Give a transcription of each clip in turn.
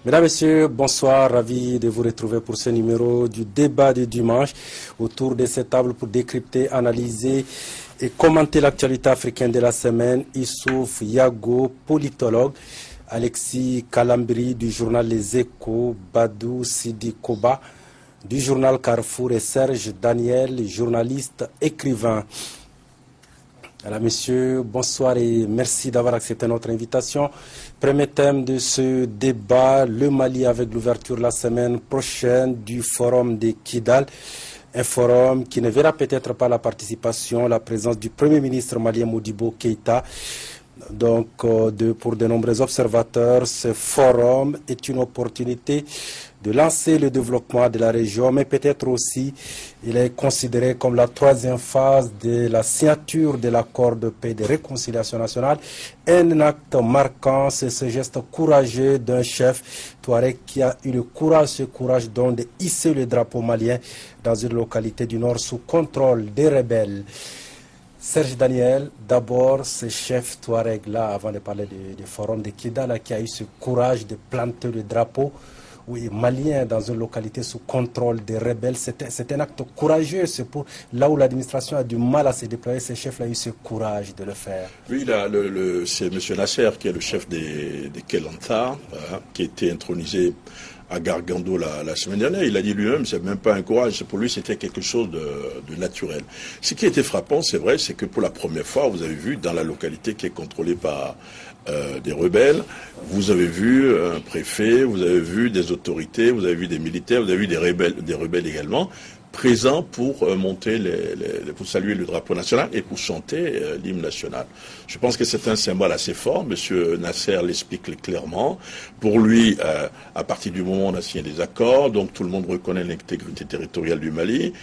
Mesdames, Messieurs, bonsoir, ravi de vous retrouver pour ce numéro du débat du dimanche autour de cette table pour décrypter, analyser et commenter l'actualité africaine de la semaine. Issouf Yago, politologue, Alexis Kalambri du journal Les Échos, Badou Sidi Koba du journal Carrefour et Serge Daniel, journaliste, écrivain. Alors, messieurs, bonsoir et merci d'avoir accepté notre invitation. Premier thème de ce débat, le Mali avec l'ouverture la semaine prochaine du forum de Kidal. Un forum qui ne verra peut-être pas la participation, la présence du Premier ministre malien Modibo Keïta. Donc, pour de nombreux observateurs, ce forum est une opportunité de lancer le développement de la région, mais peut-être aussi, il est considéré comme la troisième phase de la signature de l'accord de paix et de réconciliation nationale. Un acte marquant, c'est ce geste courageux d'un chef Touareg qui a eu le courage, ce courage donc de hisser le drapeau malien dans une localité du nord sous contrôle des rebelles. Serge Daniel, d'abord, ce chef Touareg-là, avant de parler du forum de Kidal, qui a eu ce courage de planter le drapeau malien dans une localité sous contrôle des rebelles. C'est un acte courageux. C'est pour là où l'administration a du mal à se déployer. Ce chef-là a eu ce courage de le faire. Oui, c'est M. Nasser qui est le chef des Kelanta, qui a été intronisé à Gargando la semaine dernière. Il a dit lui-même, c'est même pas un courage, pour lui c'était quelque chose de naturel. Ce qui a été frappant, c'est vrai, c'est que pour la première fois, vous avez vu dans la localité qui est contrôlée par des rebelles, vous avez vu un préfet, vous avez vu des autorités, vous avez vu des militaires, vous avez vu des rebelles également, présents pour monter pour saluer le drapeau national et pour chanter l'hymne national. Je pense que c'est un symbole assez fort. Monsieur Nasser l'explique clairement. Pour lui, à partir du moment où on a signé des accords, donc tout le monde reconnaît l'intégrité territoriale du Mali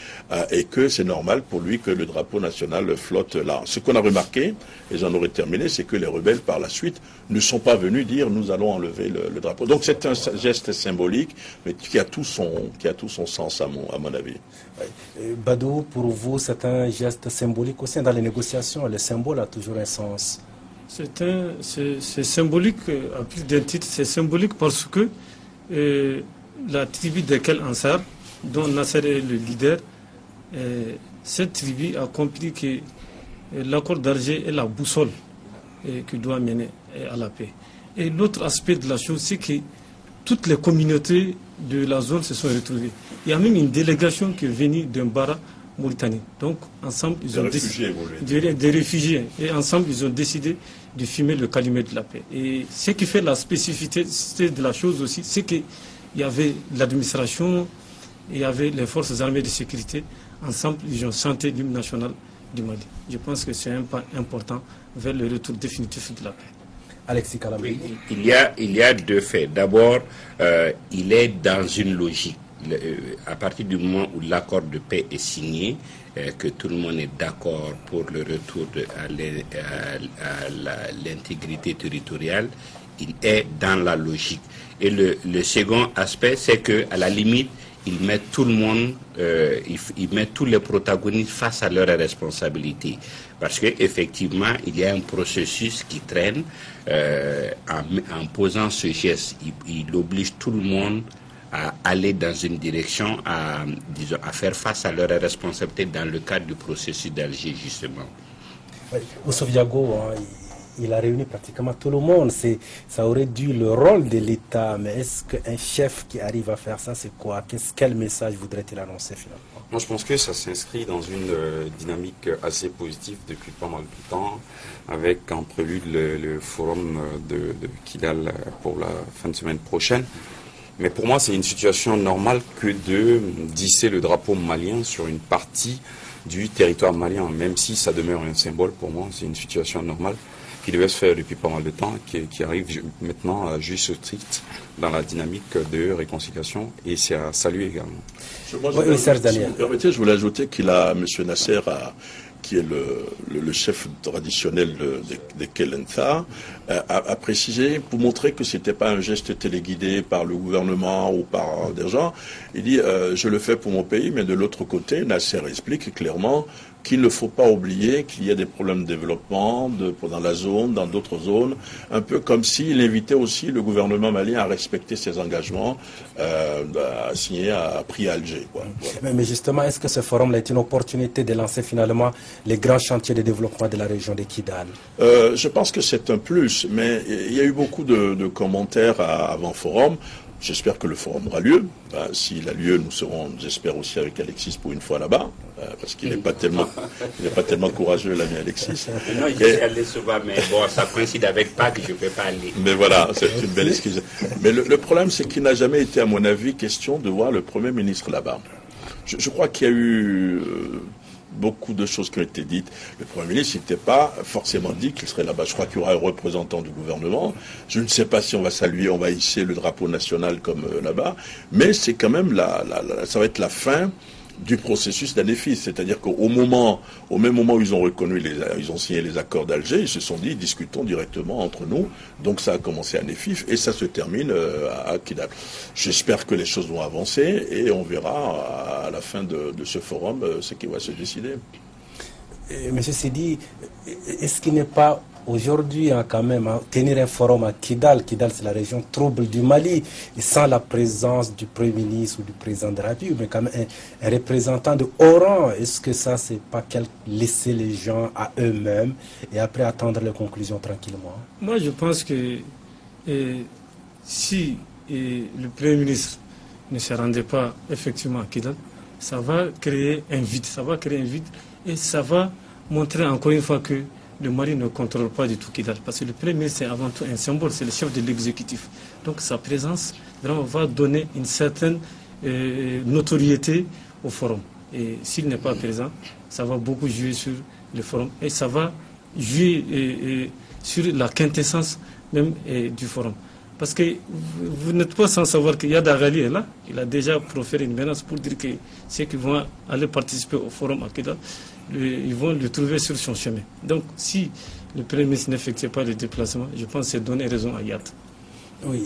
et que c'est normal pour lui que le drapeau national flotte là. Ce qu'on a remarqué, et j'en aurais terminé, c'est que les rebelles par la suite ne sont pas venus dire nous allons enlever le drapeau. Donc c'est un geste symbolique, mais qui a tout son sens à mon avis. Badou, pour vous, c'est un geste symbolique aussi dans les négociations. Le symbole a toujours un sens. C'est symbolique à plus d'un titre. C'est symbolique parce que la tribu de Kel Ansar, dont Nasser est le leader, cette tribu a compris que l'accord d'Alger est la boussole qui doit mener à la paix. Et l'autre aspect de la chose, c'est que toutes les communautés de la zone se sont retrouvées. Il y a même une délégation qui est venue d'un Bara, Mauritanie. Donc, ensemble, ils ont décidé des réfugiés. Et ensemble, ils ont décidé de fumer le calumet de la paix. Et ce qui fait la spécificité de la chose aussi, c'est qu'il y avait l'administration, il y avait les forces armées de sécurité. Ensemble, ils ont chanté l'hymne national du Mali. Je pense que c'est un pas important vers le retour définitif de la paix. Alexis Kalambri. Oui, il y a deux faits. D'abord, il est dans une logique. À partir du moment où l'accord de paix est signé, que tout le monde est d'accord pour le retour à l'intégrité territoriale, il est dans la logique. Et le second aspect, c'est que à la limite, il met tout le monde, il met tous les protagonistes face à leurs responsabilités. Parce qu'effectivement, il y a un processus qui traîne. En posant ce geste, il oblige tout le monde à aller dans une direction, à faire face à leurs responsabilités dans le cadre du processus d'Alger, justement. Issouf Yago, il a réuni pratiquement tout le monde. Ça aurait dû le rôle de l'État, mais est-ce qu'un chef qui arrive à faire ça, c'est quoi? Quel message voudrait-il annoncer finalement? Moi, je pense que ça s'inscrit dans une dynamique assez positive depuis pas mal de temps, avec en prélude le forum de Kidal pour la fin de semaine prochaine. Mais pour moi, c'est une situation normale que de d'hisser le drapeau malien sur une partie du territoire malien, même si ça demeure un symbole pour moi. C'est une situation normale qui devait se faire depuis pas mal de temps, qui arrive maintenant à juste strict dans la dynamique de réconciliation, et c'est à saluer également. Je voulais ajouter M. Nasser a qui est le chef traditionnel des Kelensa, a précisé, pour montrer que c'était pas un geste téléguidé par le gouvernement ou par des gens. Il dit, je le fais pour mon pays, mais de l'autre côté, Nasser explique clairement qu'il ne faut pas oublier qu'il y a des problèmes de développement dans la zone, dans d'autres zones, un peu comme s'il invitait aussi le gouvernement malien à respecter ses engagements signés à prix à Alger. Quoi. Voilà. Mais justement, est-ce que ce forum est une opportunité de lancer finalement les grands chantiers de développement de la région de Kidal? Je pense que c'est un plus, mais il y a eu beaucoup de commentaires avant forum. J'espère que le forum aura lieu. S'il a lieu, nous serons, j'espère aussi avec Alexis pour une fois là-bas, parce qu'il n'est pas tellement courageux, l'ami Alexis. Non, je suis allé souvent, mais bon, ça coïncide avec Pâques, je ne peux pas aller. Mais voilà, c'est une belle excuse. Mais le problème, c'est qu'il n'a jamais été, à mon avis, question de voir le Premier ministre là-bas. Je crois qu'il y a eu beaucoup de choses qui ont été dites. Le Premier ministre n'était pas forcément dit qu'il serait là-bas. Je crois qu'il y aura un représentant du gouvernement. Je ne sais pas si on va saluer, on va hisser le drapeau national comme là-bas, mais c'est quand même ça va être la fin du processus d'Anefis. C'est-à-dire qu'au même moment où ils ont reconnu, ils ont signé les accords d'Alger, ils se sont dit, discutons directement entre nous. Donc ça a commencé à Anefis et ça se termine à Kidal. J'espère que les choses vont avancer et on verra à la fin de ce forum ce qui va se décider. Monsieur Sidi, est-ce qu'il n'est pas aujourd'hui quand même tenir un forum à Kidal? Kidal, c'est la région trouble du Mali, et sans la présence du Premier ministre ou du président de la République, mais quand même un représentant de haut rang, est-ce que ça, c'est pas laisser les gens à eux-mêmes et après attendre les conclusions tranquillement? Moi, je pense que si le Premier ministre ne se rendait pas effectivement à Kidal, ça va créer un vide, et ça va montrer encore une fois que le Mali ne contrôle pas du tout Kidal. Parce que le Premier ministre, c'est avant tout un symbole, c'est le chef de l'exécutif. Donc sa présence vraiment va donner une certaine notoriété au forum. Et s'il n'est pas présent, ça va beaucoup jouer sur le forum. Et ça va jouer sur la quintessence même du forum. Parce que vous n'êtes pas sans savoir qu'il y a Daghali là. Il a déjà proféré une menace pour dire que ceux qui vont aller participer au forum à Kidal, ils vont le trouver sur son chemin. Donc, si le Premier ministre n'effectue pas le déplacement, je pense que c'est donner raison à Yad. Oui,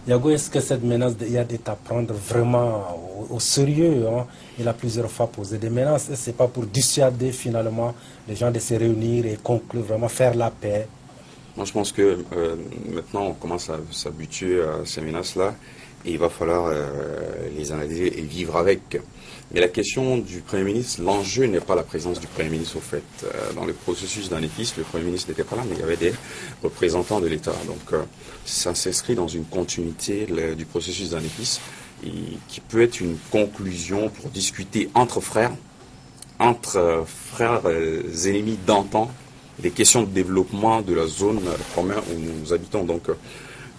Yago, est-ce que cette menace de Yad est à prendre vraiment au sérieux, hein? Il a plusieurs fois posé des menaces. Ce n'est pas pour dissuader finalement les gens de se réunir et conclure, vraiment faire la paix? Moi, je pense que maintenant, on commence à s'habituer à ces menaces-là et il va falloir les analyser et vivre avec. Mais la question du Premier ministre, l'enjeu n'est pas la présence du Premier ministre au fait. Dans le processus d'Anefis, le Premier ministre n'était pas là, mais il y avait des représentants de l'État. Donc ça s'inscrit dans une continuité du processus d'Anefis qui peut être une conclusion pour discuter entre frères ennemis d'antan, des questions de développement de la zone commune où nous habitons. Donc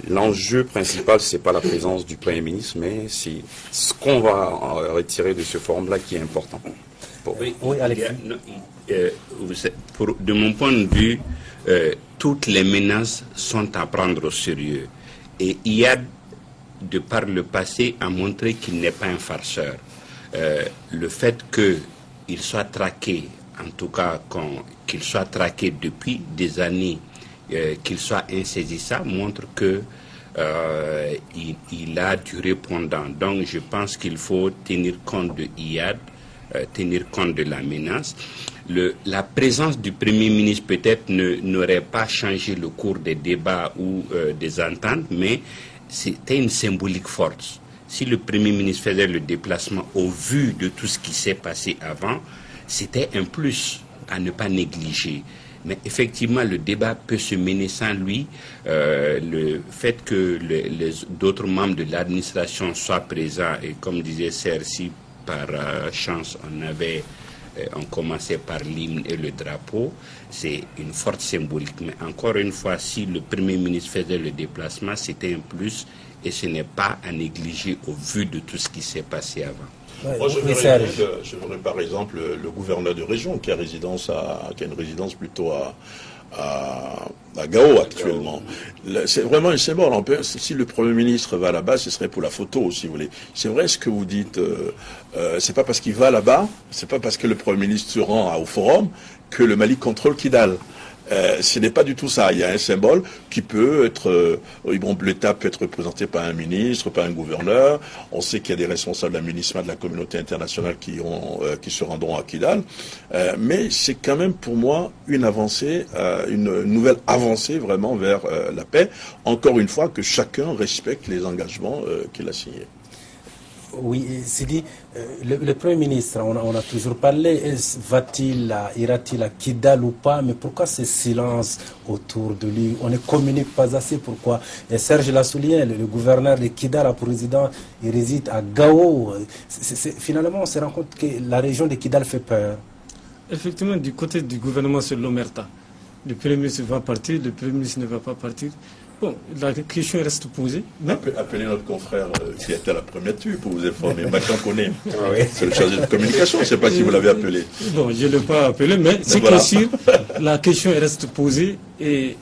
l'enjeu principal, ce n'est pas la présence du Premier ministre, mais c'est ce qu'on va retirer de ce forum-là qui est important. Oui, Alexis. De mon point de vue, toutes les menaces sont à prendre au sérieux. Et Iyad, de par le passé, a montré qu'il n'est pas un farceur. Le fait qu'il soit traqué, en tout cas qu'il soit traqué depuis des années, qu'il soit insaisissable, montre que il a du répondant. Donc je pense qu'il faut tenir compte de Iyad, tenir compte de la menace. La présence du Premier ministre peut-être n'aurait pas changé le cours des débats ou des ententes, mais c'était une symbolique forte. Si le Premier ministre faisait le déplacement au vu de tout ce qui s'est passé avant, c'était un plus à ne pas négliger. Mais effectivement, le débat peut se mener sans lui. Le fait que d'autres membres de l'administration soient présents, et comme disait Sersi, par chance, on commençait par l'hymne et le drapeau, c'est une forte symbolique. Mais encore une fois, si le Premier ministre faisait le déplacement, c'était un plus, et ce n'est pas à négliger au vu de tout ce qui s'est passé avant. Ouais, Moi, je oui, verrais par exemple le gouverneur de région qui a une résidence plutôt à Gao actuellement. C'est vraiment un symbole. Si le Premier ministre va là-bas, ce serait pour la photo, si vous voulez. C'est vrai ce que vous dites. C'est pas parce qu'il va là-bas, c'est pas parce que le Premier ministre se rend au forum que le Mali contrôle Kidal. Ce n'est pas du tout ça. Il y a un symbole qui peut être... l'État peut être représenté par un ministre, par un gouverneur. On sait qu'il y a des responsables de l'aménagement de la communauté internationale qui se rendront à Kidal. Mais c'est quand même pour moi une avancée, une nouvelle avancée vraiment vers la paix. Encore une fois, que chacun respecte les engagements qu'il a signés. Oui, Sidi, le Premier ministre, on a toujours parlé, ira-t-il à Kidal ou pas, mais pourquoi ce silence autour de lui? On ne communique pas assez, pourquoi? Et Serge l'a souligné, le gouverneur de Kidal, le président, il réside à Gao. Finalement, on se rend compte que la région de Kidal fait peur. Effectivement, du côté du gouvernement, c'est l'omerta. Le Premier ministre va partir, le Premier ministre ne va pas partir. Bon, la question reste posée. Mais... Appelez notre confrère qui était à la première tue pour vous informer. Maintenant qu'on est, c'est le chargé de communication, je ne sais pas si vous l'avez appelé. Bon, je ne l'ai pas appelé, mais c'est voilà. Sûr, la question reste posée et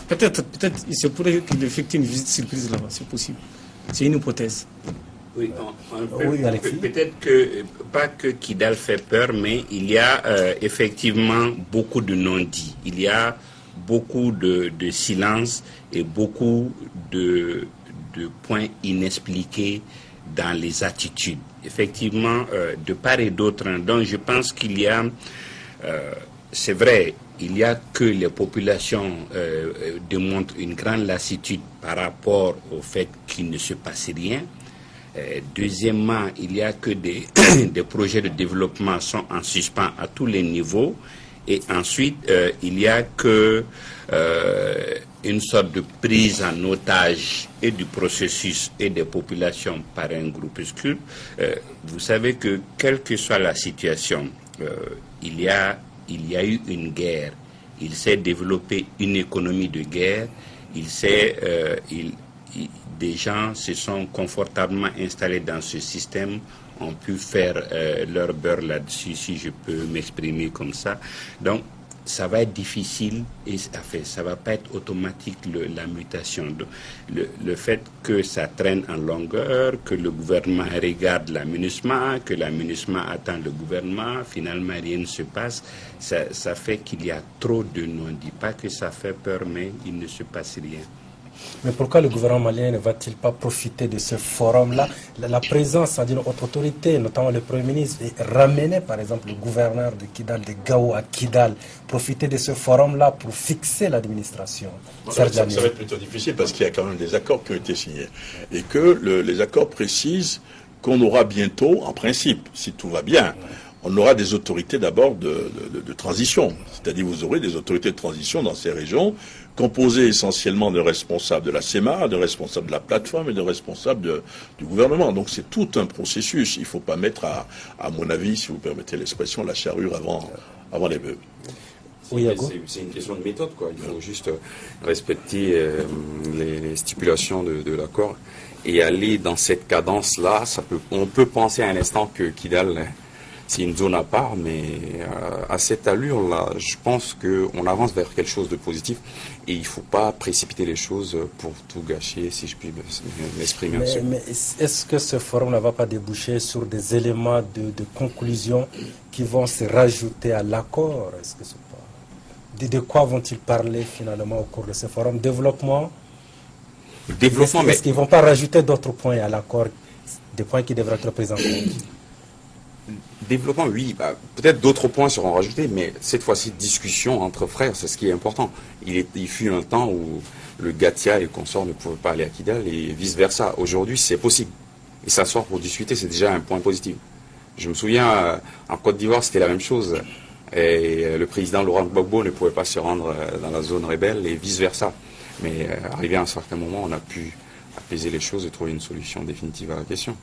peut-être il se pourrait qu'il effectue une visite surprise là-bas, c'est possible. C'est une hypothèse. Oui, peut-être que, pas que Kidal fait peur, mais il y a effectivement beaucoup de non-dits. Il y a beaucoup de silence et beaucoup de points inexpliqués dans les attitudes. Effectivement, de part et d'autre, donc je pense qu'il y a, c'est vrai, il n'y a que les populations démontrent une grande lassitude par rapport au fait qu'il ne se passe rien. Deuxièmement, il n'y a que des projets de développement sont en suspens à tous les niveaux. Et ensuite, il n'y a que une sorte de prise en otage et du processus et des populations par un groupuscule. Vous savez que quelle que soit la situation, il y a eu une guerre. Il s'est développé une économie de guerre. Des gens se sont confortablement installés dans ce système, ont pu faire leur beurre là-dessus, si je peux m'exprimer comme ça. Donc, ça va être difficile et ça va pas être automatique la mutation. Le fait que ça traîne en longueur, que le gouvernement regarde l'aménagement, que l'aménagement attend le gouvernement, finalement rien ne se passe, ça fait qu'il y a trop de non-dits. Pas que ça fait peur, mais il ne se passe rien. Mais pourquoi le gouvernement malien ne va-t-il pas profiter de ce forum-là? La présence d'une autre autorité, notamment le Premier ministre, et ramener par exemple le gouverneur de Kidal, de Gao à Kidal, profiter de ce forum-là pour fixer l'administration. Ça va être plutôt difficile parce qu'il y a quand même des accords qui ont été signés. Et que les accords précisent qu'on aura bientôt, en principe, si tout va bien, on aura des autorités d'abord de transition. C'est-à-dire vous aurez des autorités de transition dans ces régions composées essentiellement de responsables de la CEMA, de responsables de la plateforme et de responsables du gouvernement. Donc c'est tout un processus. Il ne faut pas mettre, à mon avis, si vous permettez l'expression, la charrue avant les bœufs. Oui, c'est une question de méthode, quoi. Il faut juste respecter les stipulations de l'accord et aller dans cette cadence-là. On peut penser à un instant que Kidal... c'est une zone à part, mais à cette allure-là, je pense qu'on avance vers quelque chose de positif et il ne faut pas précipiter les choses pour tout gâcher, si je puis m'exprimer ainsi. Mais est-ce que ce forum ne va pas déboucher sur des éléments de conclusion qui vont se rajouter à l'accord? Est-ce que de quoi vont-ils parler finalement au cours de ce forum? Développement, est-ce qu'ils ne vont pas rajouter d'autres points à l'accord, des points qui devraient être pris en compte? Développement, oui, peut-être d'autres points seront rajoutés, mais cette fois-ci, discussion entre frères, c'est ce qui est important. Il fut un temps où le Gatia et le consort ne pouvaient pas aller à Kidal et vice-versa. Aujourd'hui, c'est possible. Et s'asseoir pour discuter, c'est déjà un point positif. Je me souviens, en Côte d'Ivoire, c'était la même chose. Et le président Laurent Gbagbo ne pouvait pas se rendre dans la zone rebelle et vice-versa. Mais arrivé à un certain moment, on a pu apaiser les choses et trouver une solution définitive à la question.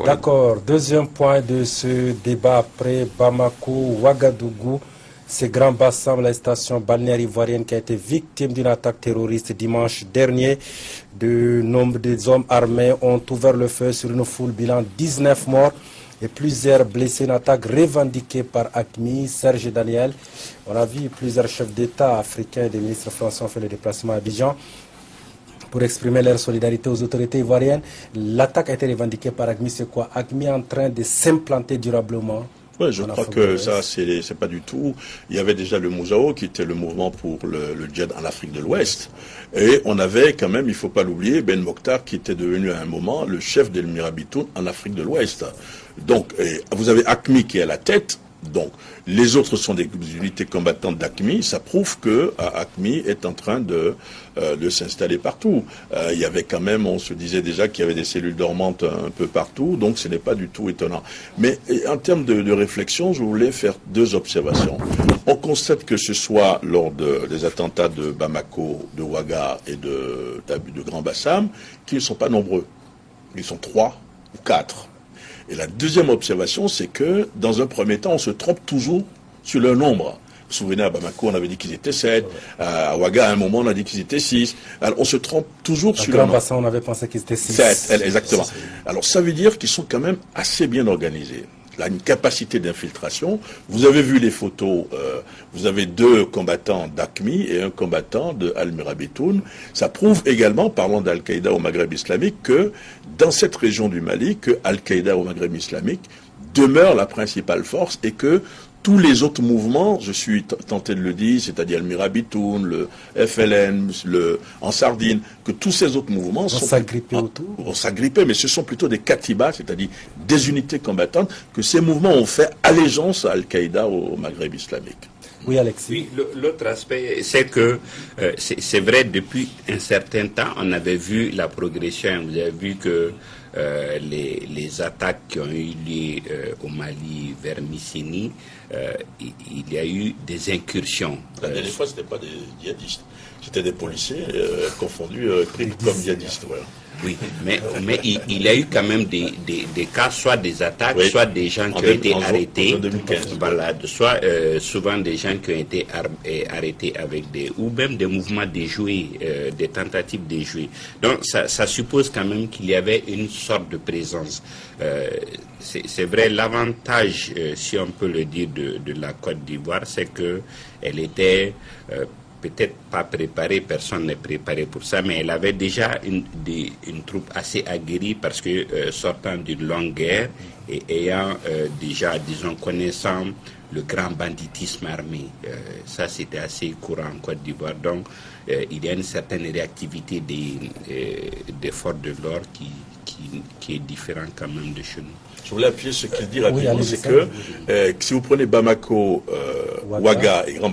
D'accord. Deuxième point de ce débat après Bamako, Ouagadougou. C'est Grand Bassam, la station balnéaire ivoirienne qui a été victime d'une attaque terroriste dimanche dernier. De nombreux hommes armés ont ouvert le feu sur une foule, bilan 19 morts et plusieurs blessés. Une attaque revendiquée par AQMI. Serge Daniel, on a vu plusieurs chefs d'État africains et des ministres français ont fait le déplacement à Abidjan pour exprimer leur solidarité aux autorités ivoiriennes. L'attaque a été revendiquée par AQMI. C'est quoi? AQMI est en train de s'implanter durablement. Oui, je crois que ça, c'est pas du tout. Il y avait déjà le Mouzao, qui était le mouvement pour le djihad en Afrique de l'Ouest. Et on avait quand même, il faut pas l'oublier, Ben Mokhtar, qui était devenu à un moment le chef d'El Mirabitoun en Afrique de l'Ouest. Donc, vous avez AQMI qui est à la tête. Donc, les autres sont des unités combattantes d'AQMI. Ça prouve que AQMI est en train de s'installer partout. Il y avait quand même, on se disait déjà qu'il y avait des cellules dormantes un peu partout, donc ce n'est pas du tout étonnant. Mais en termes de réflexion, je voulais faire deux observations. On constate que ce soit lors des attentats de Bamako, de Ouaga et de Grand Bassam, qu'ils ne sont pas nombreux. Ils sont 3 ou 4. Et la deuxième observation, c'est que, dans un premier temps, on se trompe toujours sur le nombre. Vous vous souvenez, à Bamako, on avait dit qu'ils étaient 7. À Ouaga, à un moment, on a dit qu'ils étaient 6. Alors, on se trompe toujours sur le nombre. À Grand Bassin, on avait pensé qu'ils étaient 6. 7, exactement. Alors, ça veut dire qu'ils sont quand même assez bien organisés. Là, une capacité d'infiltration. Vous avez vu les photos, vous avez 2 combattants d'AQMI et un combattant de Al-Mirabitoun. Ça prouve également, parlons d'Al-Qaïda au Maghreb islamique, que dans cette région du Mali, que Al-Qaïda au Maghreb islamique demeure la principale force et que tous les autres mouvements, je suis tenté de le dire, c'est-à-dire le Mirabitoun, le FLN, en Sardine, que tous ces autres mouvements sont s'agripper autour. Vont s'agripper, mais ce sont plutôt des katibas, c'est-à-dire des unités combattantes, que ces mouvements ont fait allégeance à Al-Qaïda au Maghreb islamique. Oui, Alexis. Oui, l'autre aspect, c'est que c'est vrai, depuis un certain temps, on avait vu la progression. Vous avez vu que les attaques qui ont eu lieu au Mali vers Missini, il y a eu des incursions. La dernière fois, ce n'était pas des djihadistes, c'était des policiers confondus comme djihadistes. Voilà. Oui, mais il y a eu quand même des cas, soit des attaques, oui, soit des gens qui ont été arrêtés, en 2015, voilà, soit souvent des gens qui ont été arrêtés avec ou même des mouvements déjoués, des tentatives déjouées. Donc ça suppose quand même qu'il y avait une sorte de présence. C'est vrai, l'avantage, si on peut le dire, de la Côte d'Ivoire, c'est que elle était peut-être pas préparée, personne n'est préparé pour ça, mais elle avait déjà une troupe assez aguerrie parce que sortant d'une longue guerre et ayant déjà, disons, connaissant le grand banditisme armé, ça c'était assez courant en Côte d'Ivoire. Donc il y a une certaine réactivité des forces de l'ordre qui est différente quand même de chez nous. Je voulais appuyer ce qu'il dit rapidement, c'est que si vous prenez Bamako, Ouaga et Grand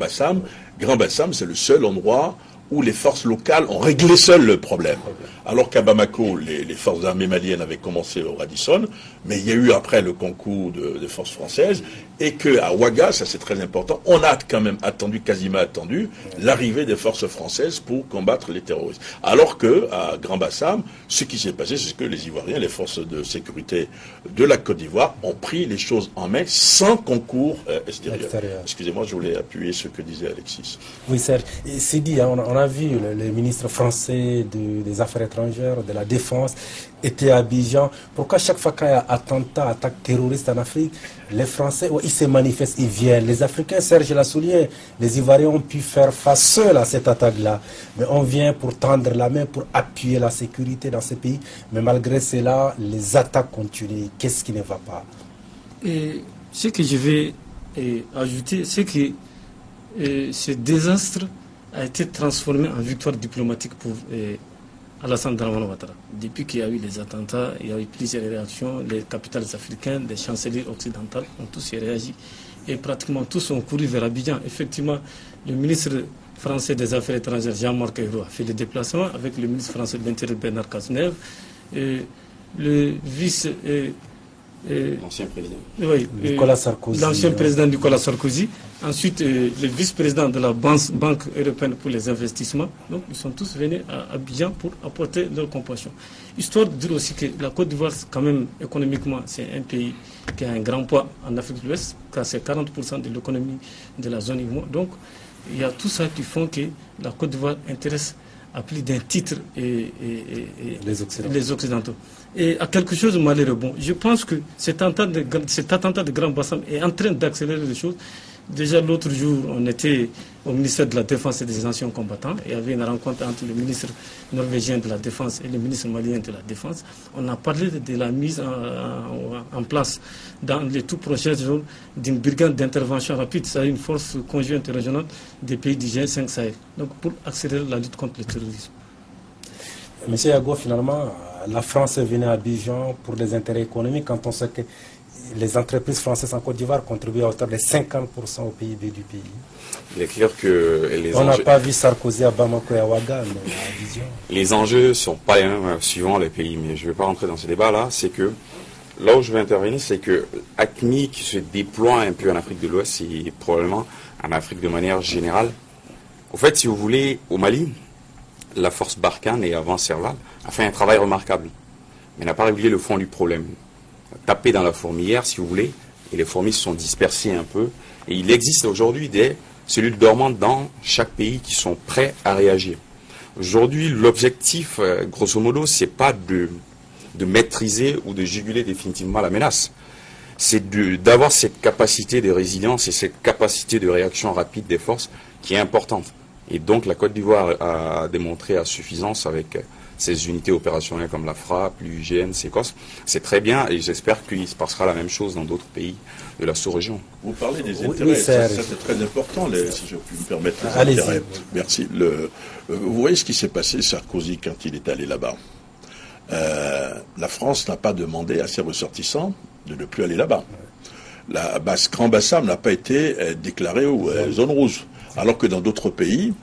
Bassam, c'est le seul endroit où les forces locales ont réglé seules le problème. Alors qu'à Bamako, les forces armées maliennes avaient commencé au Radisson, mais il y a eu après le concours des forces françaises, et qu'à Ouaga, ça c'est très important, on a quand même quasiment attendu, l'arrivée des forces françaises pour combattre les terroristes. Alors qu'à Grand Bassam, ce qui s'est passé, c'est que les Ivoiriens, les forces de sécurité de la Côte d'Ivoire, ont pris les choses en main sans concours extérieur. Excusez-moi, je voulais appuyer ce que disait Alexis. Oui, Serge. C'est dit, on a vu le ministre français des Affaires étrangères, de la Défense, était à Abidjan. Pourquoi chaque fois qu'il y a attentat, attaque terroriste en Afrique, les Français, ils se manifestent, ils viennent. Les Africains, Serge l'a souligné, les Ivoiriens ont pu faire face seuls à cette attaque-là. Mais on vient pour tendre la main, pour appuyer la sécurité dans ces pays. Mais malgré cela, les attaques continuent. Qu'est-ce qui ne va pas? Et ce que je vais ajouter, c'est que ce désastre a été transformé en victoire diplomatique pour Alassane Dramane Ouattara. Depuis qu'il y a eu les attentats, il y a eu plusieurs réactions. Les capitales africaines, les chanceliers occidentales ont tous réagi. Et pratiquement tous ont couru vers Abidjan. Effectivement, le ministre français des Affaires étrangères, Jean-Marc Ayrault, a fait des déplacements avec le ministre français de l'Intérieur, Bernard Cazeneuve. Le L'ancien président. Oui, Nicolas Sarkozy. L'ancien président Nicolas Sarkozy. Ensuite, le vice-président de la Banque européenne pour les investissements. Donc, ils sont tous venus à Abidjan pour apporter leur compassion. Histoire de dire aussi que la Côte d'Ivoire, quand même, économiquement, c'est un pays qui a un grand poids en Afrique de l'Ouest, car c'est 40% de l'économie de la zone IMO. Donc, il y a tout ça qui font que la Côte d'Ivoire intéresse à plus d'un titre les Occidentaux. Et à quelque chose de malheureux. Bon, je pense que cet attentat de Grand Bassam est en train d'accélérer les choses. Déjà l'autre jour, on était au ministère de la Défense et des Anciens Combattants. Il y avait une rencontre entre le ministre norvégien de la Défense et le ministre malien de la Défense. On a parlé de la mise en place dans les tout prochains jours d'une brigade d'intervention rapide, c'est-à-dire une force conjointe régionale des pays du G5 Sahel. Donc pour accélérer la lutte contre le terrorisme. Monsieur Yago, finalement, la France est venue à Abidjan pour des intérêts économiques quand on sait que les entreprises françaises en Côte d'Ivoire contribuent à hauteur de 50% au PIB du pays. Il est clair que on n'a pas vu Sarkozy à Bamako et à Ouaga, mais à Abidjan. Les enjeux ne sont pas les mêmes suivant les pays, mais je ne vais pas rentrer dans ce débat-là. C'est que là où je vais intervenir, c'est que AQMI qui se déploie un peu en Afrique de l'Ouest et probablement en Afrique de manière générale. Au fait, si vous voulez, au Mali, la force Barkhane et avant Serval a fait un travail remarquable, mais n'a pas réglé le fond du problème. Taper dans la fourmilière, si vous voulez, et les fourmis se sont dispersées un peu. Et il existe aujourd'hui des cellules dormantes dans chaque pays qui sont prêts à réagir. Aujourd'hui, l'objectif, grosso modo, c'est pas de maîtriser ou de juguler définitivement la menace. C'est d'avoir cette capacité de résilience et cette capacité de réaction rapide des forces qui est importante. Et donc la Côte d'Ivoire a démontré à suffisance avec ces unités opérationnelles comme la FRAP, l'UIGN, CECOS. C'est très bien et j'espère qu'il se passera la même chose dans d'autres pays de la sous-région. Vous parlez des intérêts, ça c'est très important, si je puis me permettre. Les intérêts. Merci. Vous voyez ce qui s'est passé, Sarkozy, quand il est allé là-bas. La France n'a pas demandé à ses ressortissants de ne plus aller là-bas. La Grand Bassam n'a pas été déclarée zone rouge, alors que dans d'autres pays,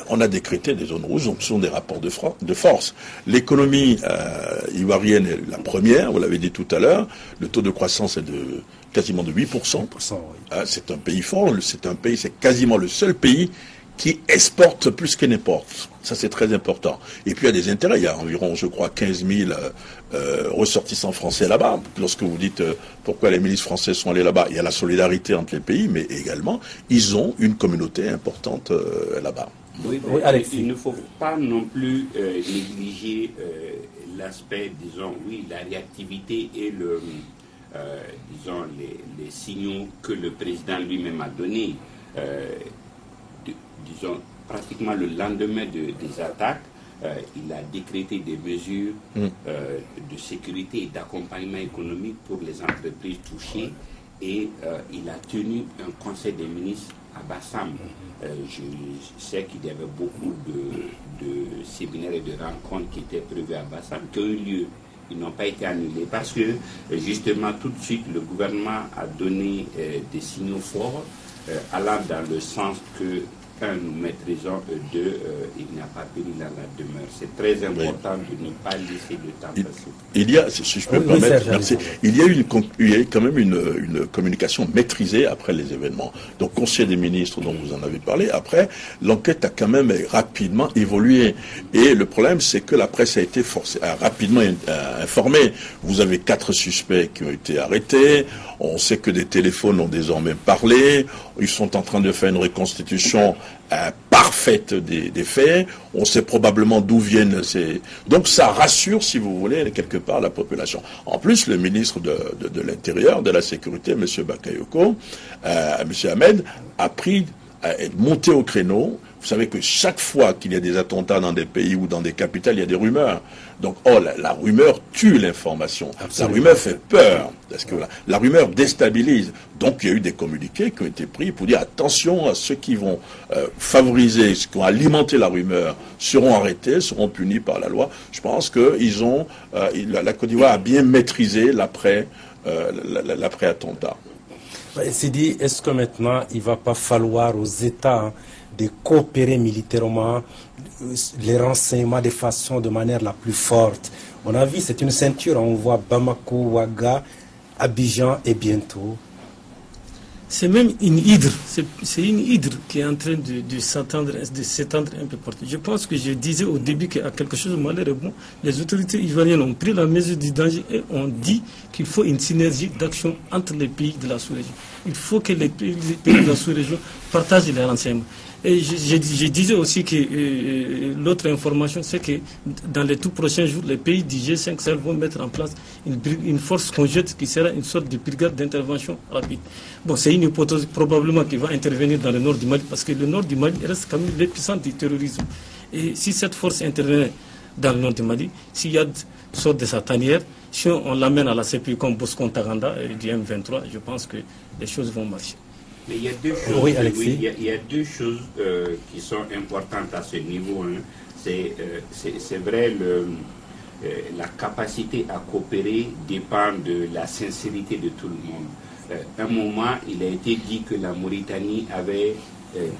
on a décrété des zones rouges, donc ce sont des rapports de force. L'économie ivoirienne est la première, vous l'avez dit tout à l'heure, le taux de croissance est quasiment de 8%. Oui. C'est un pays fort, c'est quasiment le seul pays qui exporte plus qu'il n'importe. Ça, c'est très important. Et puis, il y a des intérêts. Il y a environ, je crois, 15 000 ressortissants français là-bas. Lorsque vous dites pourquoi les milices françaises sont allées là-bas, il y a la solidarité entre les pays, mais également, ils ont une communauté importante là-bas. Oui, il ne faut pas non plus négliger l'aspect, disons, oui, la réactivité et disons, les signaux que le président lui-même a donnés. Disons, pratiquement le lendemain des attaques, il a décrété des mesures de sécurité et d'accompagnement économique pour les entreprises touchées et il a tenu un conseil des ministres à Bassam. Je sais qu'il y avait beaucoup de séminaires et de rencontres qui étaient prévus à Bassam, qui ont eu lieu. Ils n'ont pas été annulés parce que justement tout de suite le gouvernement a donné des signaux forts allant dans le sens que nous maîtrisons, il n'y a pas péril à la demeure. C'est très important de ne pas laisser le temps passer. Il y a, si je peux me permettre, merci. Il y a quand même une communication maîtrisée après les événements. Donc, Conseil des ministres dont vous en avez parlé, après, l'enquête a quand même rapidement évolué. Et le problème, c'est que la presse a été rapidement informée. Vous avez 4 suspects qui ont été arrêtés. On sait que des téléphones ont désormais parlé. Ils sont en train de faire une reconstitution parfaite des faits. On sait probablement d'où viennent ces... Donc ça rassure, si vous voulez, quelque part la population. En plus, le ministre de l'Intérieur, de la Sécurité, M. Bakayoko, M. Ahmed, a monté au créneau. Vous savez que chaque fois qu'il y a des attentats dans des pays ou dans des capitales, il y a des rumeurs. Donc, la rumeur tue l'information. La rumeur fait peur. Parce que la rumeur déstabilise. Donc, il y a eu des communiqués qui ont été pris pour dire attention à ceux qui vont favoriser, ceux qui vont alimenter la rumeur, seront arrêtés, seront punis par la loi. Je pense que la Côte d'Ivoire a bien maîtrisé l'après-attentat. C'est dit, est-ce que maintenant, il ne va pas falloir aux États de coopérer militairement, les renseignements de façon, de manière la plus forte? On a vu, c'est une ceinture, on voit Bamako, Ouaga, Abidjan et bientôt. C'est même une hydre, c'est une hydre qui est en train de s'étendre un peu partout. Je pense que je disais au début qu'à quelque chose de malheureusement, les autorités ivoiriennes ont pris la mesure du danger et ont dit qu'il faut une synergie d'action entre les pays de la sous-région. Il faut que les pays de la sous-région partagent les renseignements. Et je disais aussi que l'autre information, c'est que dans les tout prochains jours, les pays du G5 Sahel vont mettre en place une force conjointe qui sera une sorte de brigade d'intervention rapide. Bon, c'est une hypothèse probablement qui va intervenir dans le nord du Mali, parce que le nord du Mali reste quand même l'épicentre du terrorisme. Et si cette force intervenait dans le nord du Mali, s'il y a une sorte de sa tanière, si on l'amène à la CPU comme Bosco-Ntaganda et du M23, je pense que les choses vont marcher. Mais il y a deux choses, oui, Alexis. il y a deux choses qui sont importantes à ce niveau. Hein. C'est vrai, la capacité à coopérer dépend de la sincérité de tout le monde. À un moment, il a été dit que la Mauritanie avait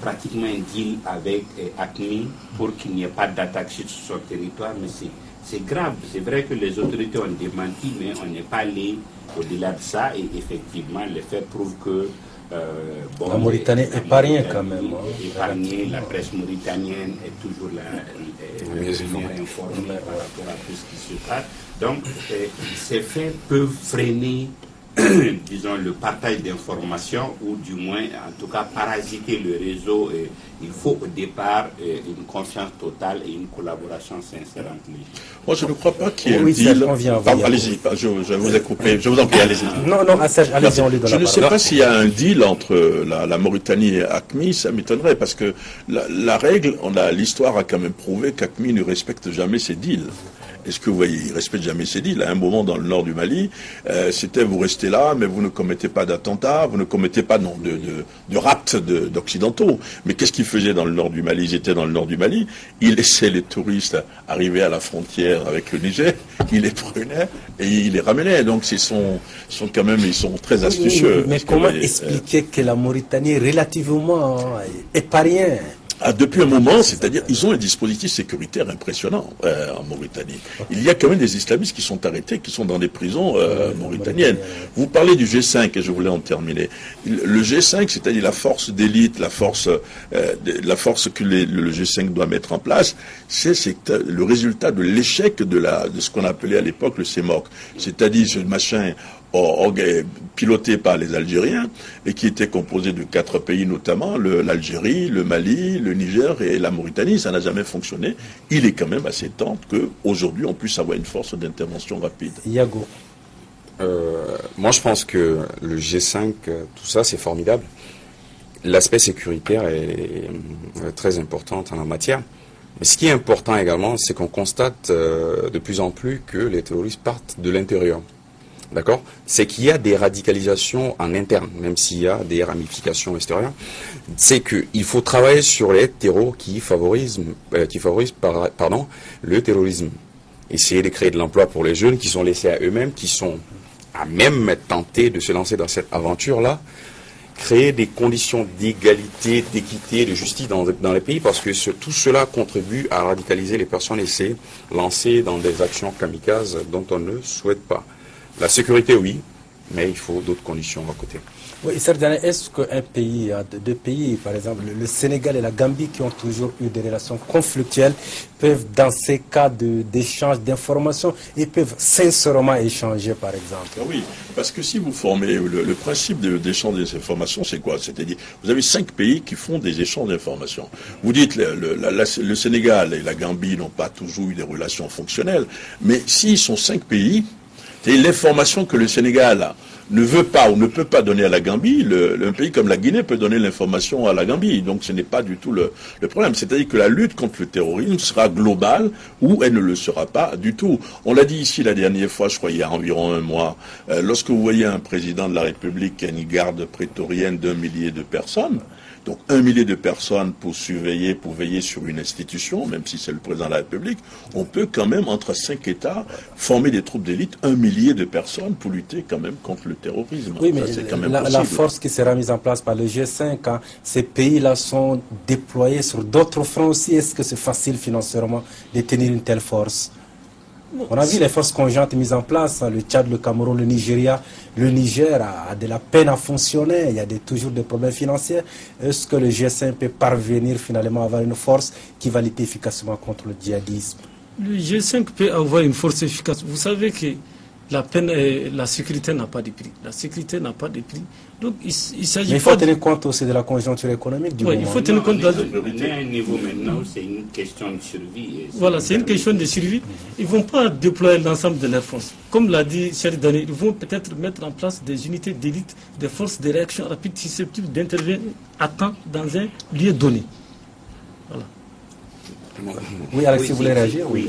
pratiquement un deal avec AQMI pour qu'il n'y ait pas d'attaque sur son territoire, mais c'est grave. C'est vrai que les autorités ont démenti, mais on n'est pas allé au-delà de ça, et effectivement, les faits prouvent que la Mauritanie est épargnée quand même. Épargnée, la presse mauritanienne est toujours la mieux informée par rapport à tout ce qui se passe. Donc, ces faits peuvent freiner, disons, le partage d'informations, ou du moins, en tout cas, parasiter le réseau. Il faut au départ une confiance totale et une collaboration sincère entre les gens. Moi, je ne crois pas qu'il y ait un deal. Allez-y, je vous ai coupé. Je vous en prie, allez-y. Non, Serge, allez-y, on lui donne la parole. Je ne sais pas s'il y a un deal entre la Mauritanie et AQMI, ça m'étonnerait, parce que la règle, l'histoire a quand même prouvé qu'AQMI ne respecte jamais ses deals. Est-ce que vous voyez, il ne respecte jamais ses deals. À un moment, dans le nord du Mali, c'était vous restez là, mais vous ne commettez pas d'attentats, vous ne commettez pas de rapt d'occidentaux. Mais qu'est-ce qu'ils faisaient dans le nord du Mali? Ils étaient dans le nord du Mali, ils laissaient les touristes arriver à la frontière avec le Niger, ils les prenaient et ils les ramenaient. Donc ils sont quand même, ils sont très astucieux. Mais comment expliquer que la Mauritanie est relativement épargnée? Depuis un moment, c'est-à-dire, ils ont un dispositif sécuritaire impressionnant en Mauritanie. Il y a quand même des islamistes qui sont arrêtés, qui sont dans des prisons mauritaniennes. Vous parlez du G5, et je voulais en terminer. Le G5, c'est-à-dire la force d'élite, la force que le G5 doit mettre en place, c'est le résultat de l'échec de ce qu'on appelait à l'époque le CEMOC. C'est-à-dire ce machin piloté par les Algériens et qui était composé de 4 pays, notamment l'Algérie, le Mali, le Niger et la Mauritanie. Ça n'a jamais fonctionné. Il est quand même assez temps qu'aujourd'hui on puisse avoir une force d'intervention rapide. Yago. Moi je pense que le G5, tout ça c'est formidable. L'aspect sécuritaire est très important en la matière. Mais ce qui est important également, c'est qu'on constate de plus en plus que les terroristes partent de l'intérieur. D'accord? C'est qu'il y a des radicalisations en interne, même s'il y a des ramifications extérieures. C'est qu'il faut travailler sur les terreaux qui favorisent le terrorisme. Essayer de créer de l'emploi pour les jeunes qui sont laissés à eux-mêmes, qui sont à même tentés de se lancer dans cette aventure-là. Créer des conditions d'égalité, d'équité, de justice dans les pays, parce que tout cela contribue à radicaliser les personnes et c'est lancer dans des actions kamikazes dont on ne souhaite pas. La sécurité, oui, mais il faut d'autres conditions à côté. Oui, certainement. Est-ce qu'un pays, deux pays, par exemple, le Sénégal et la Gambie, qui ont toujours eu des relations conflictuelles, peuvent, dans ces cas d'échange d'informations, ils peuvent sincèrement échanger, par exemple? Oui, parce que si vous formez, le principe d'échange des informations, c'est quoi? C'est-à-dire, vous avez 5 pays qui font des échanges d'informations. Vous dites, le Sénégal et la Gambie n'ont pas toujours eu des relations fonctionnelles, mais s'ils sont 5 pays, c'est l'information que le Sénégal ne veut pas ou ne peut pas donner à la Gambie, un pays comme la Guinée peut donner l'information à la Gambie. Donc ce n'est pas du tout le problème. C'est-à-dire que la lutte contre le terrorisme sera globale ou elle ne le sera pas du tout. On l'a dit ici la dernière fois, je crois il y a environ un mois, lorsque vous voyez un président de la République qui a une garde prétorienne d'1 millier de personnes, donc 1 millier de personnes pour surveiller, pour veiller sur une institution, même si c'est le président de la République, on peut quand même, entre 5 États, former des troupes d'élite, 1 millier de personnes pour lutter quand même contre le terrorisme. Oui, mais la force qui sera mise en place par le G5, quand ces pays-là sont déployés sur d'autres fronts aussi, est-ce que c'est facile financièrement de tenir une telle force? On a vu les forces conjointes mises en place, le Tchad, le Cameroun, le Nigeria. Le Niger a de la peine à fonctionner, il y a toujours des problèmes financiers. Est-ce que le G5 peut parvenir finalement à avoir une force qui va lutter efficacement contre le djihadisme? Le G5 peut avoir une force efficace. Vous savez que la peine et la sécurité n'a pas de prix. La sécurité n'a pas de prix. Donc il s'agit. Mais il faut tenir compte aussi de la conjoncture économique du moment. Il faut tenir compte de la. On est à un niveau maintenant, c'est une question de survie. Voilà, c'est une question de survie. Ils ne vont pas déployer l'ensemble de leurs forces. Comme l'a dit Cheikh Dani, ils vont peut-être mettre en place des unités d'élite, des forces de réaction rapide susceptibles d'intervenir à temps dans un lieu donné. Voilà. Oui, Alexis, vous voulez réagir? Oui,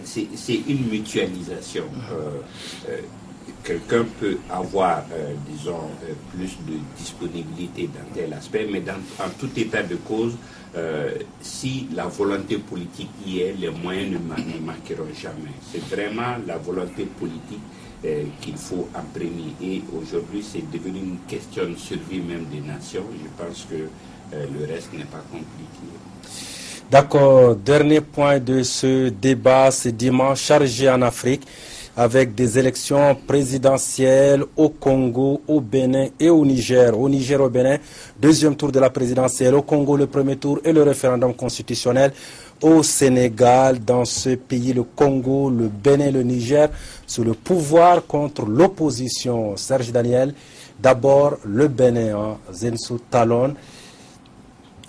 c'est une mutualisation. Quelqu'un peut avoir, disons, plus de disponibilité dans tel aspect, mais en tout état de cause, si la volonté politique y est, les moyens ne manqueront jamais. C'est vraiment la volonté politique qu'il faut en premier. Et aujourd'hui, c'est devenu une question de survie même des nations. Je pense que le reste n'est pas compliqué. D'accord. Dernier point de ce débat, c'est dimanche chargé en Afrique avec des élections présidentielles au Congo, au Bénin et au Niger. Au Niger, au Bénin, deuxième tour de la présidentielle. Au Congo, le premier tour et le référendum constitutionnel. Au Sénégal, dans ce pays, le Congo, le Bénin, le Niger, sous le pouvoir contre l'opposition. Serge Daniel, d'abord le Bénin, Zensou Talon.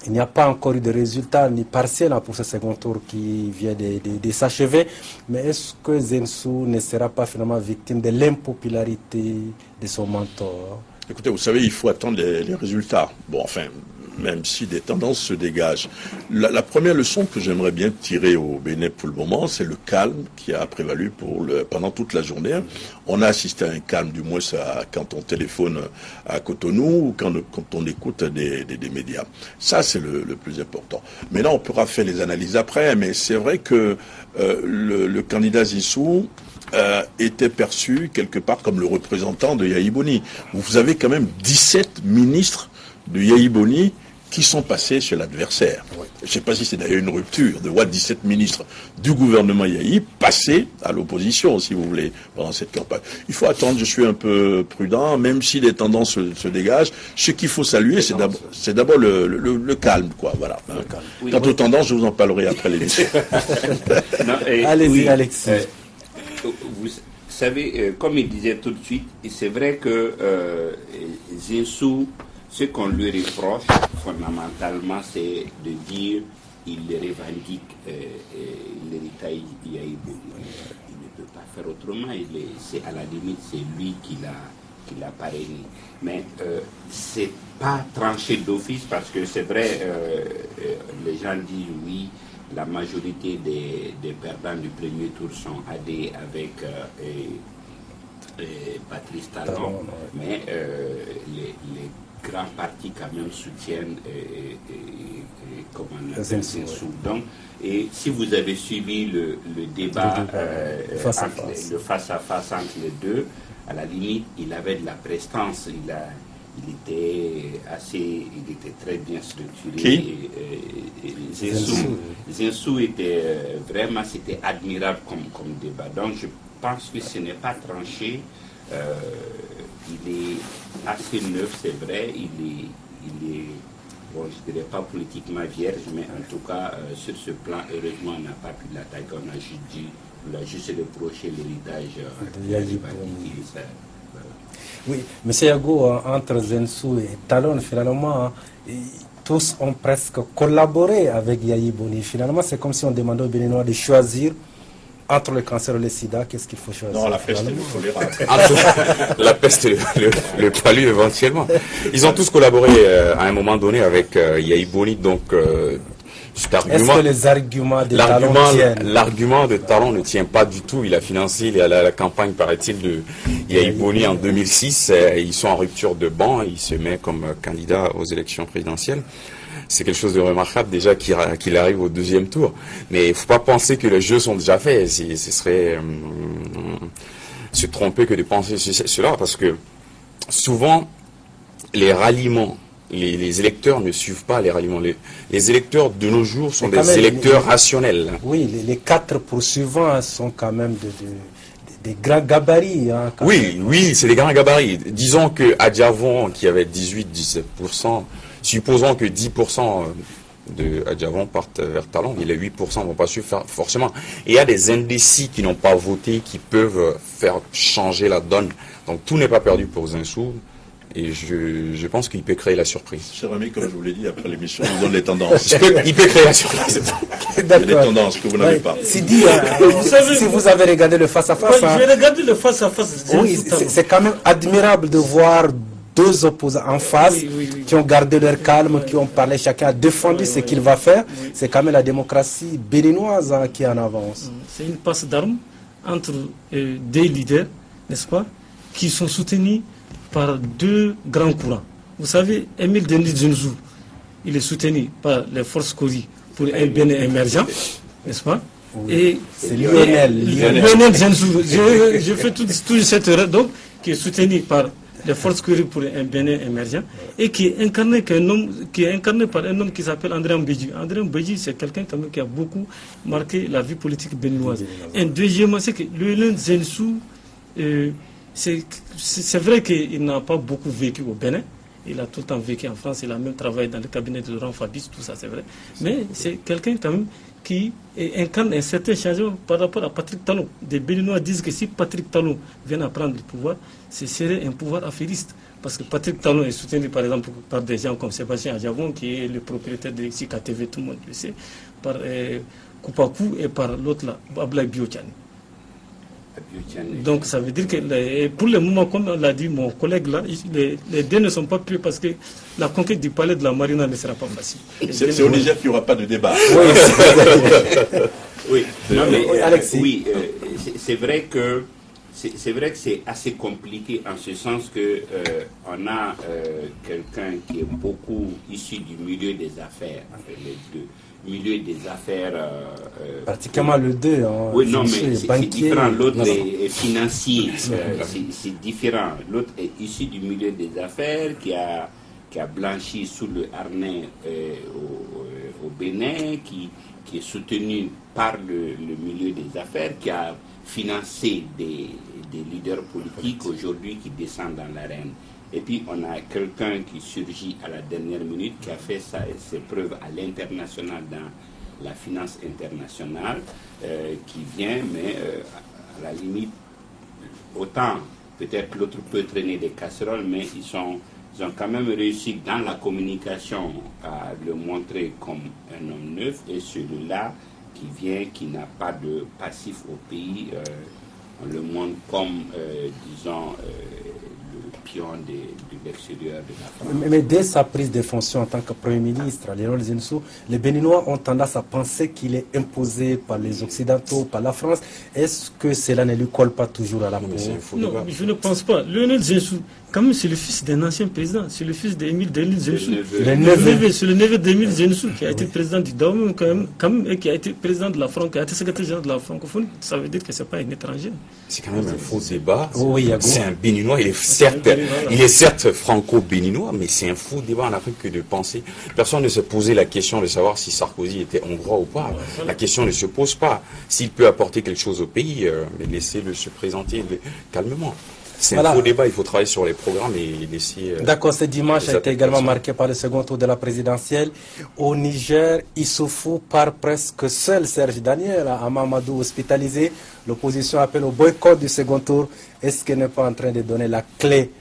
Il n'y a pas encore eu de résultat ni partiel pour ce second tour qui vient de s'achever. Mais est-ce que Zensou ne sera pas finalement victime de l'impopularité de son mentor? Écoutez, vous savez, il faut attendre les résultats. Bon, enfin, même si des tendances se dégagent. La première leçon que j'aimerais bien tirer au Bénin pour le moment, c'est le calme qui a prévalu pendant toute la journée. On a assisté à un calme, du moins quand on téléphone à Cotonou ou quand on écoute des médias. Ça, c'est le plus important. Maintenant, on pourra faire les analyses après, mais c'est vrai que le candidat Zissou était perçu quelque part comme le représentant de Yahi Boni. Vous avez quand même 17 ministres de Yahi Boni qui sont passés chez l'adversaire. Oui. Je ne sais pas si c'est d'ailleurs une rupture de voir 17 ministres du gouvernement Yahi passer à l'opposition, si vous voulez, pendant cette campagne. Il faut attendre, je suis un peu prudent, même si les tendances se dégagent. Ce qu'il faut saluer, c'est d'abord le calme, quoi. Voilà. Oui, quant aux tendances, je vous en parlerai après l'émission. Allez-y, oui, Alexis. Vous savez, comme il disait tout de suite, c'est vrai que Zensou, ce qu'on lui reproche fondamentalement, c'est de dire qu'il revendique l'héritage Yahi Boni. Il ne peut pas faire autrement. C'est à la limite, c'est lui qui l'a parrainé. Mais c'est pas tranché d'office parce que c'est vrai, les gens disent oui. La majorité des perdants du premier tour sont allés avec Patrice Talon, mais les grands partis quand même soutiennent Zensou. Donc, et si vous avez suivi le débat, le face-à-face entre les deux, à la limite, il avait de la prestance, il était très bien structuré. Zensou était vraiment, c'était admirable comme débat. Donc je pense que ce n'est pas tranché. Il est assez neuf, c'est vrai. Il est bon, je ne dirais pas politiquement vierge, mais en tout cas, sur ce plan, heureusement, on n'a pas pu l'attaquer. On a juste reproché l'héritage de Yahi Boni. Oui, M. Yago, entre Zensou et Talon, finalement, tous ont presque collaboré avec Yahi Boni. Finalement, c'est comme si on demandait aux Béninois de choisir entre le cancer et le sida. Qu'est-ce qu'il faut choisir? Non, la peste et le choléra. La peste et le palu, éventuellement. Ils ont tous collaboré à un moment donné avec Yahi Boni, donc... Est-ce que les arguments de Talon tiennent? L'argument de Talon ne tient pas du tout. Il a financé la campagne, paraît-il, de Yahi Boni en 2006. Ils sont en rupture de banc. Il se met comme candidat aux élections présidentielles. C'est quelque chose de remarquable déjà qu'il arrive au deuxième tour. Mais il ne faut pas penser que les jeux sont déjà faits. Ce serait se tromper que de penser cela, parce que souvent, les ralliements les électeurs ne suivent pas les ralliements. Les électeurs de nos jours sont des électeurs rationnels. Oui, les 4 poursuivants sont quand même des grands gabarits. Hein, oui, c'est des grands gabarits. Disons que Adjavon, qui avait 18-17%, supposons que 10% de Adjavon partent vers Talon, et les 8% ne vont pas suivre forcément. Et il y a des indécis qui n'ont pas voté, qui peuvent faire changer la donne. Donc tout n'est pas perdu pour Zinsou. Et je pense qu'il peut créer la surprise. Cher ami, comme je vous l'ai dit, après l'émission, on donne les tendances. Il peut créer la surprise. Il y a des tendances que vous n'avez pas. Sidi, si vous avez regardé le face-à-face... J'ai regardé le face-à-face. Oui, c'est quand même admirable de voir 2 opposants en face qui ont gardé leur calme, qui ont parlé, chacun a défendu ce qu'il va faire. C'est quand même la démocratie béninoise qui est en avance. C'est une passe d'armes entre des leaders, n'est-ce pas, qui sont soutenus par 2 grands courants. Vous savez, Émile Denis Zinsou, il est soutenu par les forces Kori pour un Bénin émergent, n'est-ce pas? Oui. Et c'est Lionel Zinsou, je fais toute cette erreur, donc, qui est soutenu par les forces Kori pour un Bénin émergent, et qui est incarné par un homme qui s'appelle André Mbedji. André Mbedji, c'est quelqu'un quand même qui a beaucoup marqué la vie politique béninoise. Et deuxièmement, c'est que Lionel Zinsou, c'est vrai qu'il n'a pas beaucoup vécu au Bénin. Il a tout le temps vécu en France. Il a même travaillé dans le cabinet de Laurent Fabius, tout ça, c'est vrai. Mais c'est quelqu'un quand même qui incarne un certain changement par rapport à Patrick Talon. Des Béninois disent que si Patrick Talon vient à prendre le pouvoir, ce serait un pouvoir affairiste. Parce que Patrick Talon est soutenu par exemple par des gens comme Sébastien Adjavon, qui est le propriétaire de CKTV, tout le monde le sait, par Koupakou et par l'autre là, Ablaye Biotchani. Donc ça veut dire que pour le moment, comme l'a dit mon collègue là, les 2 ne sont pas prêts parce que la conquête du palais de la Marina ne sera pas facile. C'est au Niger qu'il n'y aura pas de débat. Oui, Alexis. C'est vrai que c'est assez compliqué en ce sens que on a quelqu'un qui est beaucoup issu du milieu des affaires, les 2. Milieu des affaires... pratiquement le 2. Hein, oui, non, mais c'est différent. L'autre est financier. C'est différent. L'autre est issu du milieu des affaires qui a blanchi sous le harnais au Bénin, qui est soutenu par le milieu des affaires, qui a financé des leaders politiques aujourd'hui qui descendent dans l'arène. Et puis on a quelqu'un qui surgit à la dernière minute, qui a fait ses preuves à l'international, dans la finance internationale, qui vient, mais à la limite, autant peut-être l'autre peut traîner des casseroles, mais ils ont quand même réussi dans la communication à le montrer comme un homme neuf, et celui-là qui vient, qui n'a pas de passif au pays, on le montre comme, disons, pion de l'extérieur de la France. Mais dès sa prise de fonction en tant que Premier ministre, Lionel Zinsou, les Béninois ont tendance à penser qu'il est imposé par les Occidentaux, par la France. Est-ce que cela ne lui colle pas toujours à la peau? Non, je ne pense pas. Lionel Zinsou, quand même, c'est le fils d'un ancien président. C'est le fils d'Émile Denis Zinsou. C'est le neveu d'Émile Zinsou qui a été président du Dahomey, quand même, et qui a été président de la francophonie, qui a été secrétaire général de la francophonie. Ça veut dire que ce n'est pas un étranger. C'est quand même un faux débat. Oui, c'est un Béninois. Il est certes franco-béninois, mais c'est un faux débat en Afrique que de penser. Personne ne se posait la question de savoir si Sarkozy était hongrois ou pas. La question ne se pose pas. S'il peut apporter quelque chose au pays, laissez-le se présenter calmement. C'est un faux débat, il faut travailler sur les programmes et laisser... D'accord, ce dimanche a été également marqué par le second tour de la présidentielle. Au Niger, Issoufou part presque seul. Serge Daniel, à Mamadou hospitalisé. L'opposition appelle au boycott du second tour. Est-ce qu'elle n'est pas en train de donner la clé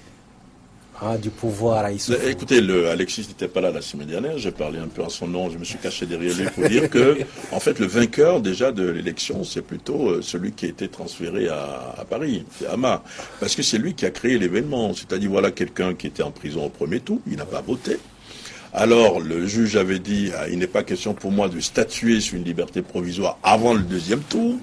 du pouvoir à Issoufou? Écoutez, Alexis n'était pas là la semaine dernière, j'ai parlé un peu en son nom, je me suis caché derrière lui pour dire que, en fait, le vainqueur déjà de l'élection, c'est plutôt celui qui a été transféré à Paris, c'est Hama, parce que c'est lui qui a créé l'événement, c'est-à-dire voilà quelqu'un qui était en prison au premier tour, il n'a pas voté. Alors, le juge avait dit, il n'est pas question pour moi de statuer sur une liberté provisoire avant le deuxième tour.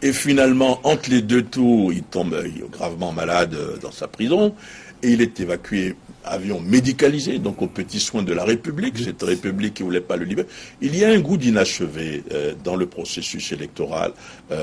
Et finalement, entre les 2 tours, il tombe gravement malade dans sa prison. Et il est évacué, avion médicalisé, donc aux petits soins de la République, cette République qui ne voulait pas le libérer. Il y a un goût d'inachevé dans le processus électoral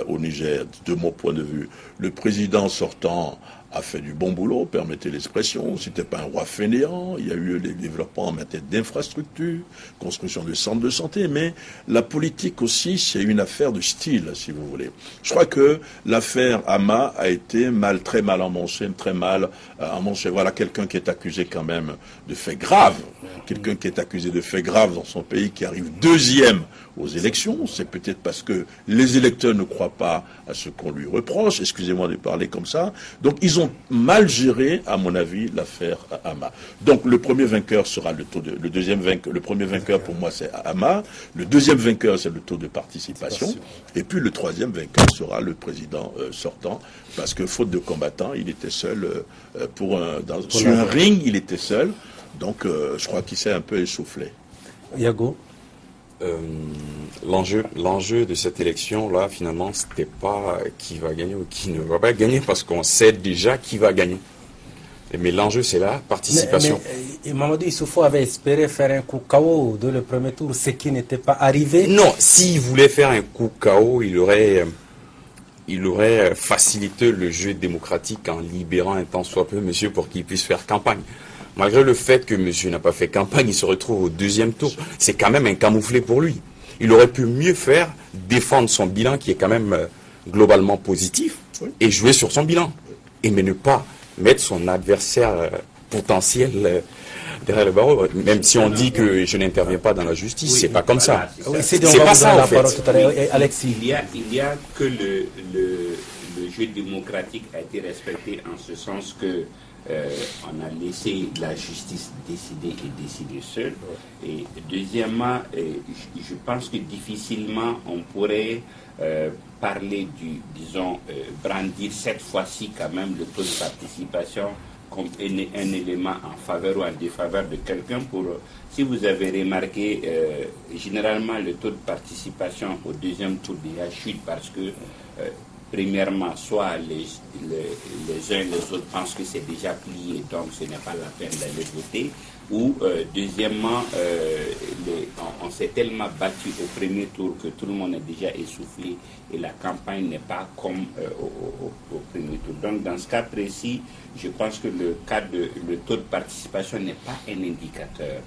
au Niger, de mon point de vue. Le président sortant a fait du bon boulot, permettez l'expression. C'était pas un roi fainéant. Il y a eu des développements en matière d'infrastructures, construction de centres de santé, mais la politique aussi, c'est une affaire de style, si vous voulez. Je crois que l'affaire Hama a été très mal emmancée, très mal emmancée. Voilà quelqu'un qui est accusé quand même de faits graves, quelqu'un qui est accusé de faits graves dans son pays, qui arrive deuxième aux élections. C'est peut-être parce que les électeurs ne croient pas à ce qu'on lui reproche. Excusez-moi de parler comme ça. Donc, ils ont mal géré, à mon avis, l'affaire Hama. Donc, le premier vainqueur sera le premier vainqueur pour moi, c'est Hama. Le deuxième vainqueur, c'est le taux de participation. Et puis, le troisième vainqueur sera le président sortant. Parce que, faute de combattants, il était seul sur un ring, il était seul. Donc, je crois qu'il s'est un peu essoufflé. Yago? L'enjeu de cette élection-là, finalement, c'était pas qui va gagner ou qui ne va pas gagner, parce qu'on sait déjà qui va gagner. Mais l'enjeu, c'est la participation. Mais Mamadou Issoufou avait espéré faire un coup KO de le premier tour, ce qui n'était pas arrivé. Non, s'il voulait faire un coup KO, il aurait facilité le jeu démocratique en libérant un tant soit peu monsieur pour qu'il puisse faire campagne. Malgré le fait que monsieur n'a pas fait campagne, il se retrouve au deuxième tour. C'est quand même un camouflet pour lui. Il aurait pu mieux faire, défendre son bilan qui est quand même globalement positif, et jouer sur son bilan. Mais ne pas mettre son adversaire potentiel derrière le barreau. Même si on dit que je n'interviens pas dans la justice, c'est pas comme ça. C'est pas ça en fait. Alexis. Il y a que le jeu démocratique a été respecté en ce sens que on a laissé la justice décider seule. Et deuxièmement, je pense que difficilement on pourrait parler brandir cette fois-ci quand même le taux de participation comme un élément en faveur ou en défaveur de quelqu'un. Si vous avez remarqué, généralement le taux de participation au deuxième tour déjà chute parce que premièrement, soit les uns et les autres pensent que c'est déjà plié, donc ce n'est pas la peine d'aller voter, ou deuxièmement, on s'est tellement battu au premier tour que tout le monde est déjà essoufflé et la campagne n'est pas comme au premier tour. Donc dans ce cas précis, je pense que le taux de participation n'est pas un indicateur.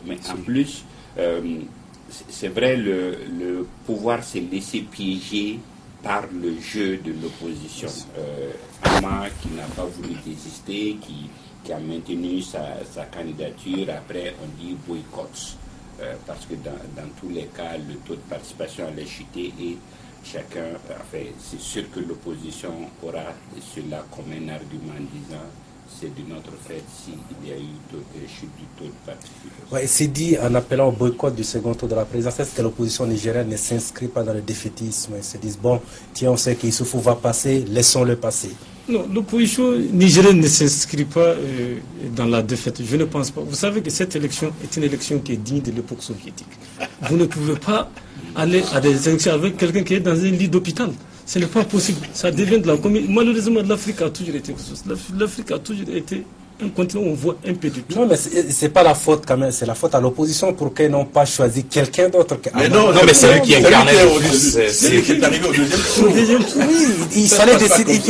Mais en plus, c'est vrai, le pouvoir s'est laissé piéger par le jeu de l'opposition. Hama qui n'a pas voulu désister, qui a maintenu sa candidature, après on dit boycott, parce que dans tous les cas, le taux de participation allait chuter et chacun, c'est sûr que l'opposition aura cela comme un argument en disant c'est de notre fait s'il y a eu chute du taux de participation. Ouais, c'est dit en appelant au boycott du second tour de la présidentielle, c'est que l'opposition nigérienne ne s'inscrit pas dans le défaitisme. Ils se disent, bon, tiens, on sait qu'Issoufou va passer, laissons-le passer. Non, l'opposition nigérienne ne s'inscrit pas dans la défaite. Je ne pense pas. Vous savez que cette élection est une élection qui est digne de l'époque soviétique. Vous ne pouvez pas aller à des élections avec quelqu'un qui est dans un lit d'hôpital. Ce n'est pas possible. Ça devient de la comédie. Malheureusement, l'Afrique a toujours été quelque chose. L'Afrique a toujours été un continent où on voit un peu de tout. Non, mais c'est pas la faute quand même. C'est la faute à l'opposition pour qu'ils n'ont pas choisi quelqu'un d'autre. Mais non, mais c'est lui qui incarnait. C'est lui qui est arrivé au deuxième tour. Oui, il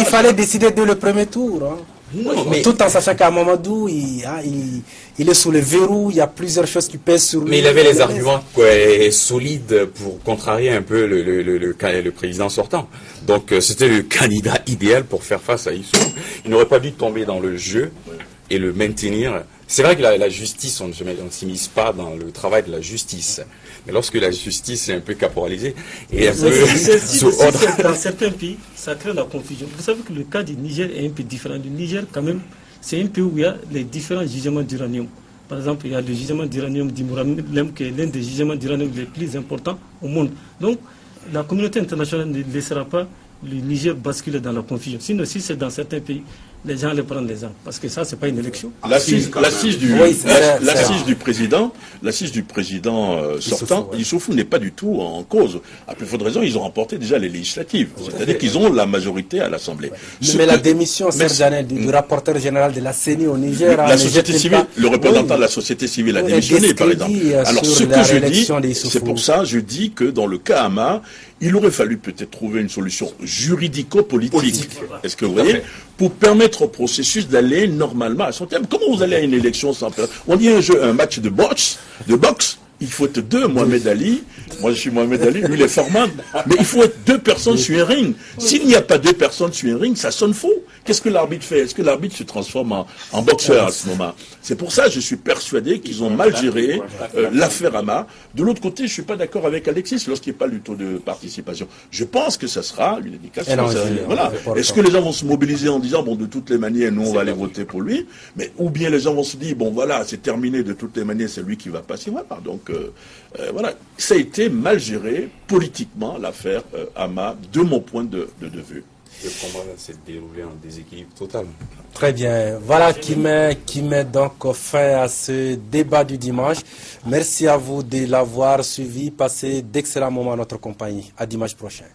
fallait décider dès le premier tour. Hein. Non, mais tout en sachant qu'à Mamadou, il est sous le verrou, il y a plusieurs choses qui pèsent sur lui. Mais il avait les arguments solides pour contrarier un peu le président sortant. Donc c'était le candidat idéal pour faire face à Issoufou. Il n'aurait pas dû tomber dans le jeu et le maintenir. C'est vrai que la justice, on ne s'immisce pas dans le travail de la justice. Mais lorsque la justice est un peu caporalisée et un peu sous ordre... Dans certains pays, ça crée la confusion. Vous savez que le cas du Niger est un peu différent. Du Niger, quand même, c'est un pays où il y a les différents gisements d'uranium. Par exemple, il y a le gisement d'uranium d'Imouralem, qui est l'un des gisements d'uranium les plus importants au monde. Donc, la communauté internationale ne laissera pas le Niger basculer dans la confusion. Sinon, si c'est dans certains pays, les gens allaient prendre les armes. Parce que ça, ce n'est pas une élection. L'assise du président sortant, Issoufou n'est pas du tout en cause. À plus forte raison, ils ont remporté déjà les législatives. C'est-à-dire qu'ils ont la majorité à l'Assemblée. Mais la démission, Serge Janel, du rapporteur général de la CENI au Niger... La société civile, le représentant de la société civile a démissionné, par exemple. Alors, ce que je dis, c'est pour ça, je dis que dans le cas Hama, Il aurait fallu peut-être trouver une solution juridico-politique. Est-ce que vous voyez, pour permettre au processus d'aller normalement à son terme. Comment vous allez à une élection sans faire... On dit un match de boxe, il faut être deux. Mohamed Ali, moi je suis Mohamed Ali, lui il est Foreman, mais il faut être deux personnes sur un ring. S'il n'y a pas deux personnes sur un ring, ça sonne faux. Qu'est-ce que l'arbitre fait? Est-ce que l'arbitre se transforme en boxeur à ce moment? C'est pour ça que je suis persuadé qu'ils ont mal géré l'affaire Ama. De l'autre côté, je suis pas d'accord avec Alexis lorsqu'il parle du taux de participation. Je pense que ça sera une indication. Voilà. Est-ce que les gens vont se mobiliser en disant, bon, de toutes les manières, nous on va aller voter pour lui, mais ou bien les gens vont se dire, bon voilà, c'est terminé, de toutes les manières, c'est lui qui va passer. Voilà. Donc voilà, ça a été mal géré politiquement l'affaire Ama, de mon point de vue. Le combat s'est déroulé en déséquilibre total. Très bien. Voilà qui met donc fin à ce débat du dimanche. Merci à vous de l'avoir suivi. Passez d'excellents moments à notre compagnie. À dimanche prochain.